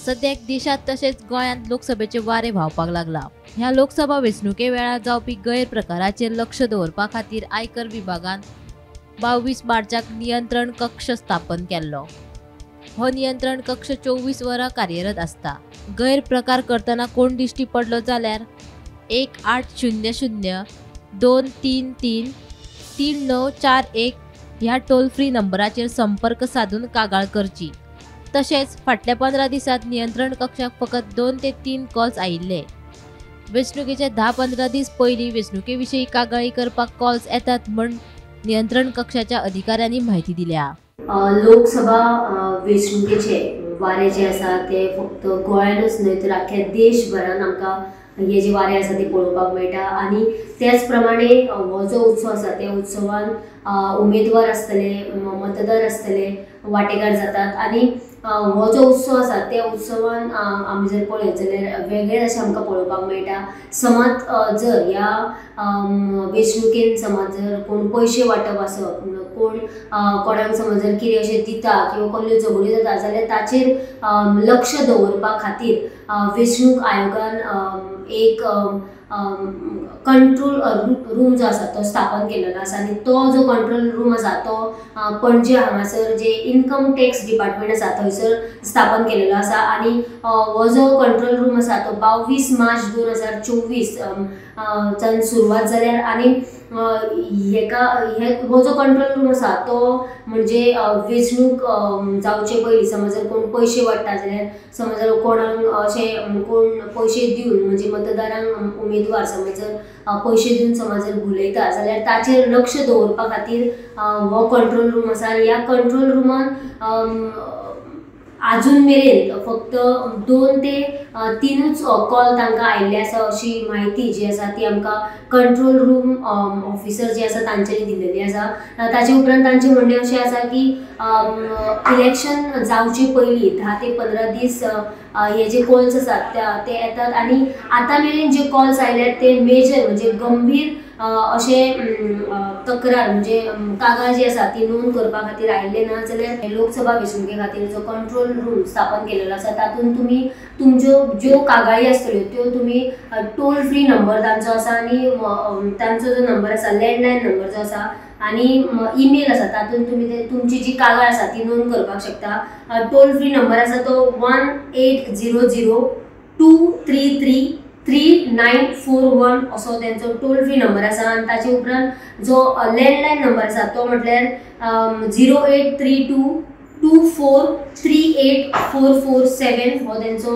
सद्याक देशात तशेंच गोंयांत लोकसभेचे वारे व्हांवपाक लागला। ह्या लोकसभा वेंचणुके वेळार जावपी गैरप्रकाराचेर लक्ष दवरपा खातीर आयकर विभागान 22 मार्चाक नियंत्रण कक्ष स्थापन केल्लो। हो नियंत्रण कक्ष 24 वरां कार्यरत आसता। गैरप्रकार करतना कोण दिश्टी पडलो जाल्यार 1800 233 3941 ह्या टोल फ्री नंबराचेर संपर्क साधून कागाळ करची। तशेंच फाटल्या 15 दिसांत नियंत्रण कक्षाक फकत 2 ते 3 कॉल्स आयिल्ले। वेंचणुकेचे 10-15 दीस पयलीं वेंचणुके विशीं कागाळी करपाक कॉल्स येतात म्हण नियंत्रण कक्षाच्या अधिकाऱ्यांनी माहिती दिल्या। लोकसभा वेंचणुकेचे वारे जे आसा ते फक्त गोंयानूच न्हय तर आख्या देशभरान आमकां हे जे वारे आसा ते पळोवपाक मेळटा। आनी त्याच प्रमाणे हो जो उत्सव आसा त्या उत्सवान उमेदवार आसतले, मतदार आसतले, वांटेकार जातात। आनी हो जो उत्सव आसा त्या उत्सवान आमी जर पळयत जाल्यार वेगळे अशें आमकां पळोवपाक मेळटा। समज जर ह्या वेंचणुकेन समज जर कोण पयशे वांटप आसत, कोण कोणाक समज जर कितें अशें दिता किंवा कसल्यो झगड्यो जाता जाल्यार ताचेर लक्ष दवरपा खातीर वेंचणूक आयोगान एक कंट्रोल रूम जो आसा तो स्थापन केलेलो आसा। आनी तो जो कंट्रोल रूम आसा तो पणजे हांगासर जे इन्कम टॅक्स डिपार्टमेंट आसा थंयसर स्थापन केलेलो आसा। आनी हो जो कंट्रोल रूम आसा तो 22 मार्च 2024 च्यान सुरवात जाल्यार। आनी हो जो कंट्रोल रूम आसा तो म्हणजे वेंचणूक जावचे पयलीं समज जर कोण पयशे वाडटा जाल्यार समज जर कोणाक अशें कोण पयशे दिवन म्हणजे मतदारांक उमेदवार समज जर पयशे दिवन समज जर भुलयता जाल्यार ताचेर लक्ष दवरपा खातीर हो कंट्रोल रूम आसा। ह्या कंट्रोल रूमान आजून मेरेन फक्त 2 ते 3च कॉल तांकां आयिल्ले आसा अशी माहिती जी आसा ती आमकां कंट्रोल रूम ऑफिसर जे आसा तांच्यांनी दिलेली आसा। ताचे उपरांत तांचें म्हणणें अशें आसा की इलेक्शन जावचे पयलीं 10 ते 15 दीस हे जे कॉल्स आसात ते येतात। आनी आतां मेरेन जे कॉल्स आयल्यात ते मेजर म्हणजे गंभीर अशे तक्रार म्हणजे कागाळ जी आसा ती नोंद करपा खातीर आयिल्ले ना। जाल्यार लोकसभा वेंचणुके खातीर जो कंट्रोल रूम स्थापन केलेलो आसा तातूंत तुमी तुमच्यो ज्यो कागाळी आसतल्यो त्यो तुमी टोल फ्री नंबर तांचो आसा आनी तांचो जो नंबर आसा लँडलायन नंबर जो आसा आनी ईमेल आसा तातूंत तुमी तुमची जी कागाळ आसा ती नोंद करपाक शकता। टोल फ्री नंबर आसा तो 1800 233 3941 असो त्यांचो टोल फ्री नंबर आसा। आनी ताचे उपरांत जो लँडलायन नंबर आसा तो म्हटल्यार 0832 24 38447 हो त्यांचो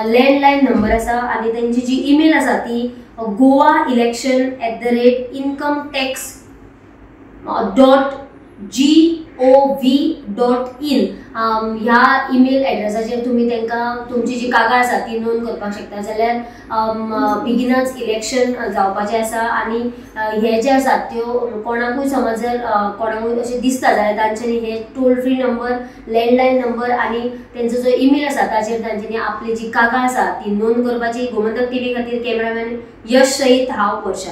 लँडलायन नंबर आसा। आनी त्यांची जी ईमेल आसा ती goa.incometax.gov.in ह्या ईमेल एड्रेसाचेर तुमी तांकां तुमची जी कागाळ आसा ती नोंद करपाक शकता। जाल्यार बेगिनाच इलेक्शन जावपाचें आसा आनी हे जे आसात त्यो कोणाकूय समज जर कोणाकूय अशें दिसता जाल्यार तांच्यांनी हे toll free number, landline number आनी तेंचो जो ईमेल आसा ताचेर तांच्यांनी आपली जी कागाळ आसा ती नोंद करपाची। गोमंतक टीव्ही खातीर कॅमेरामॅन यश सयत हांव वर्षा।